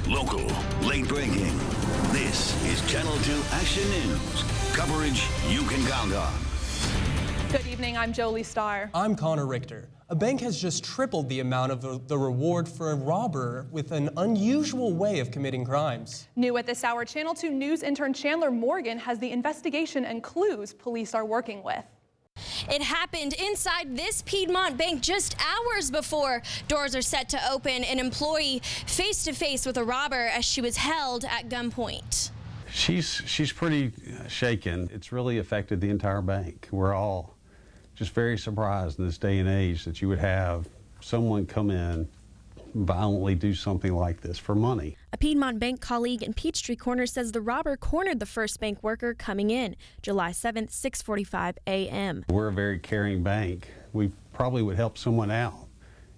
Local, late breaking. This is Channel 2 Action News. Coverage you can count on. Good evening, I'm Jolie Starr. I'm Connor Richter. A bank has just tripled the amount of the reward for a robber with an unusual way of committing crimes. New at this hour, Channel 2 News intern Chandler Morgan has the investigation and clues police are working with. It happened inside this Piedmont bank just hours before doors are set to open. An employee face to face with a robber as she was held at gunpoint. She's pretty shaken. It's really affected the entire bank. We're all just very surprised in this day and age that you would have someone come in, violently do something like this for money. A Piedmont bank colleague in Peachtree Corner says the robber cornered the first bank worker coming in July 7th, 6:45 a.m. We're a very caring bank. We probably would help someone out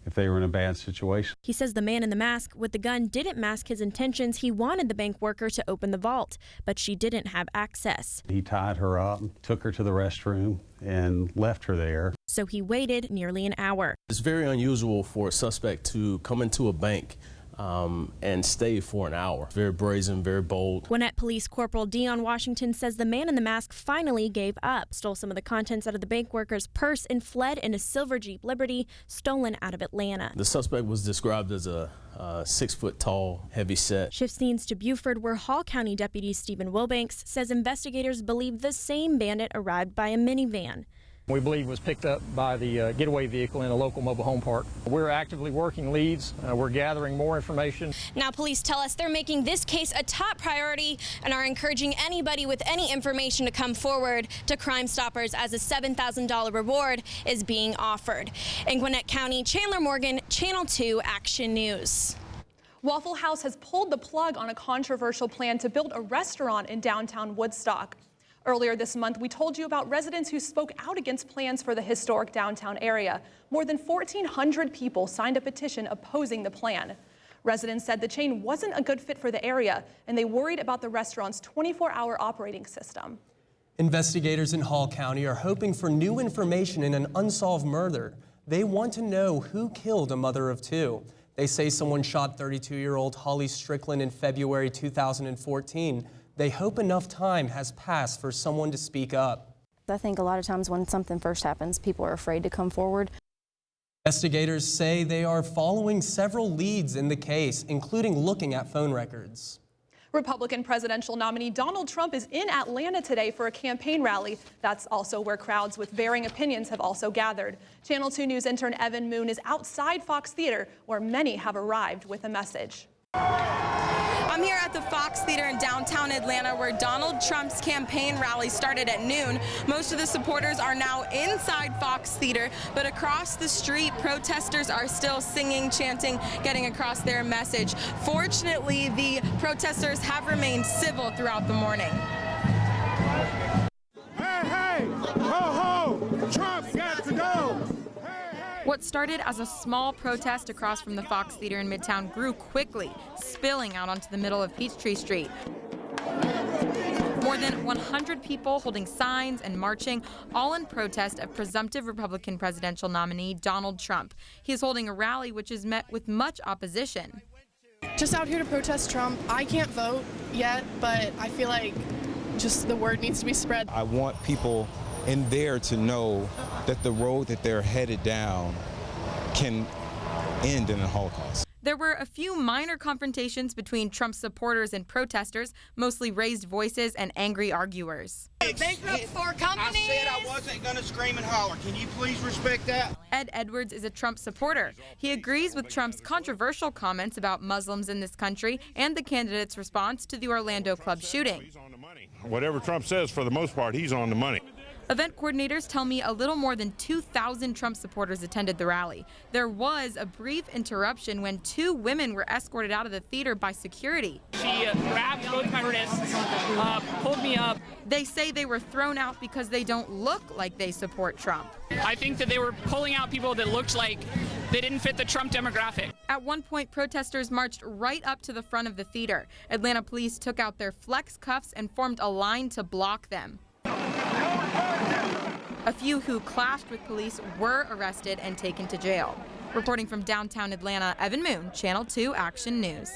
if they were in a bad situation. He says the man in the mask with the gun didn't mask his intentions. He wanted the bank worker to open the vault, but she didn't have access. He tied her up, took her to the restroom, and left her there. So he waited nearly an hour. It's very unusual for a suspect to come into a bank and stay for an hour. Very brazen, very bold. Gwinnett Police Corporal Dion Washington says the man in the mask finally gave up, stole some of the contents out of the bank worker's purse, and fled in a silver Jeep Liberty stolen out of Atlanta. The suspect was described as a 6-foot-tall, heavy-set. Shift scenes to Buford, where Hall County Deputy Stephen Wilbanks says investigators believe the same bandit arrived by a minivan. We believe was picked up by the getaway vehicle in a local mobile home park. We're actively working leads. We're gathering more information. Now police tell us they're making this case a top priority and are encouraging anybody with any information to come forward to Crime Stoppers as a $7,000 reward is being offered. In Gwinnett County, Chandler Morgan, Channel 2 Action News. Waffle House has pulled the plug on a controversial plan to build a restaurant in downtown Woodstock. Earlier this month, we told you about residents who spoke out against plans for the historic downtown area. More than 1,400 people signed a petition opposing the plan. Residents said the chain wasn't a good fit for the area, and they worried about the restaurant's 24-hour operating system. Investigators in Hall County are hoping for new information in an unsolved murder. They want to know who killed a mother of two. They say someone shot 32-year-old Holly Strickland in February 2014. They hope enough time has passed for someone to speak up. I think a lot of times when something first happens, people are afraid to come forward. Investigators say they are following several leads in the case, including looking at phone records. Republican presidential nominee Donald Trump is in Atlanta today for a campaign rally. That's also where crowds with varying opinions have also gathered. Channel 2 News intern Evan Moon is outside Fox Theater, where many have arrived with a message. I'm here at the Fox Theater in downtown Atlanta, where Donald Trump's campaign rally started at noon. Most of the supporters are now inside Fox Theater, but across the street, protesters are still singing, chanting, getting across their message. Fortunately, the protesters have remained civil throughout the morning. Hey, hey, ho, ho, Trump's got to go. What started as a small protest across from the Fox Theater in Midtown grew quickly, spilling out onto the middle of Peachtree Street. More than 100 people holding signs and marching, all in protest of presumptive Republican presidential nominee Donald Trump. He is holding a rally which is met with much opposition. Just out here to protest Trump. I can't vote yet, but I feel like just the word needs to be spread. I want people in there to know that the road that they're headed down can end in a Holocaust. There were a few minor confrontations between Trump supporters and protesters, mostly raised voices and angry arguers. Bankrupt for companies. I said I wasn't going to scream and holler. Can you please respect that? Ed Edwards is a Trump supporter. He agrees with Trump's controversial comments about Muslims in this country and the candidate's response to the Orlando club shooting. Whatever Trump says, for the most part, he's on the money. Event coordinators tell me a little more than 2,000 Trump supporters attended the rally. There was a brief interruption when two women were escorted out of the theater by security. She grabbed both my wrists, pulled me up. They say they were thrown out because they don't look like they support Trump. I think that they were pulling out people that looked like they didn't fit the Trump demographic. At one point, protesters marched right up to the front of the theater. Atlanta police took out their flex cuffs and formed a line to block them. A few who clashed with police were arrested and taken to jail. Reporting from downtown Atlanta, Evan Moon, Channel 2 Action News.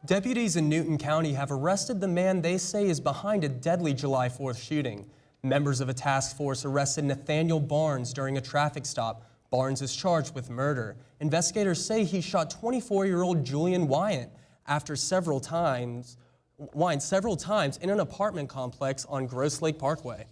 Deputies in Newton County have arrested the man they say is behind a deadly July 4th shooting. Members of a task force arrested Nathaniel Barnes during a traffic stop. Barnes is charged with murder. Investigators say he shot 24-year-old Julian Wyant several times in an apartment complex on Gross Lake Parkway.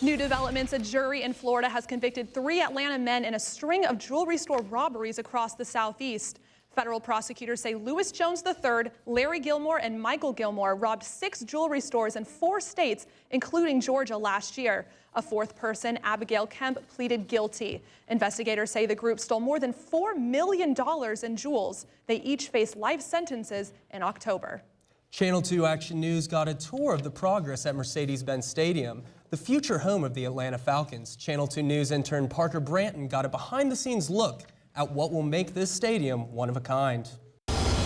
New developments: a jury in Florida has convicted 3 Atlanta men in a string of jewelry store robberies across the Southeast. Federal prosecutors say Louis Jones III, Larry Gilmore, and Michael Gilmore robbed 6 jewelry stores in 4 states, including Georgia, last year. A 4th person, Abigail Kemp, pleaded guilty. Investigators say the group stole more than $4 million in jewels. They each face life sentences in October. Channel 2 Action News got a tour of the progress at Mercedes-Benz Stadium, the future home of the Atlanta Falcons. Channel 2 News intern Parker Branton got a behind-the-scenes look at what will make this stadium one of a kind.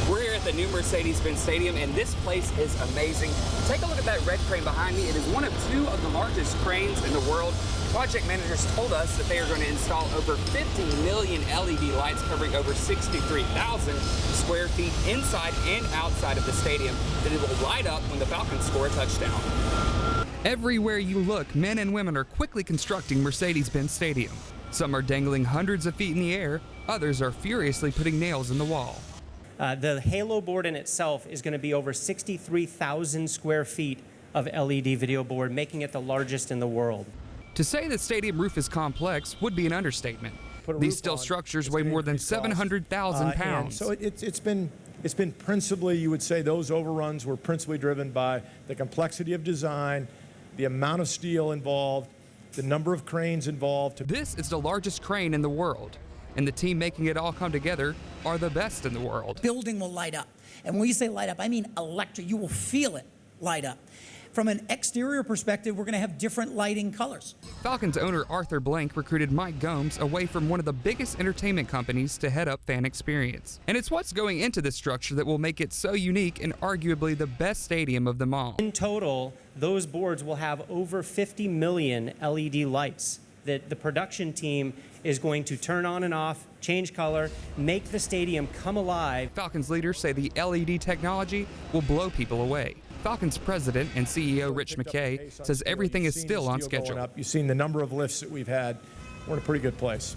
We're here at the new Mercedes-Benz Stadium, and this place is amazing. Take a look at that red crane behind me. It is one of 2 of the largest cranes in the world. Project managers told us that they are going to install over 50 million LED lights covering over 63,000 square feet inside and outside of the stadium, that it will light up when the Falcons score a touchdown. Everywhere you look, men and women are quickly constructing Mercedes-Benz Stadium. Some are dangling hundreds of feet in the air, others are furiously putting nails in the wall. The Halo board in itself is going to be over 63,000 square feet of LED video board, making it the largest in the world. To say the stadium roof is complex would be an understatement. These steel structures weigh more than 700,000 pounds. So it's been principally, you would say those overruns were principally driven by the complexity of design, the amount of steel involved, the number of cranes involved. This is the largest crane in the world, and the team making it all come together are the best in the world. Building will light up. And when we say light up, I mean electric. You will feel it light up. From an exterior perspective, we're going to have different lighting colors. Falcons owner Arthur Blank recruited Mike Gomes away from one of the biggest entertainment companies to head up fan experience. And it's what's going into this structure that will make it so unique and arguably the best stadium of them all. In total, those boards will have over 50 million LED lights that the production team is going to turn on and off, change color, make the stadium come alive. Falcons leaders say the LED technology will blow people away. Falcons president and CEO Rich McKay says everything is still on schedule. You've seen the number of lifts that we've had. We're in a pretty good place.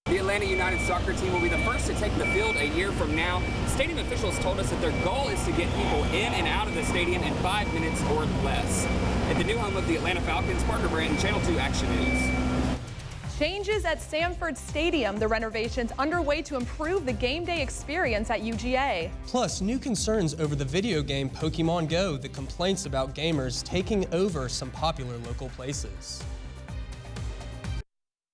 The Atlanta United soccer team will be the first to take the field a year from now. Stadium officials told us that their goal is to get people in and out of the stadium in 5 minutes or less. At the new home of the Atlanta Falcons, Parker Branton, Channel 2 Action News. Changes at Sanford Stadium. The renovations underway to improve the game day experience at UGA. Plus, new concerns over the video game Pokemon Go, the complaints about gamers taking over some popular local places.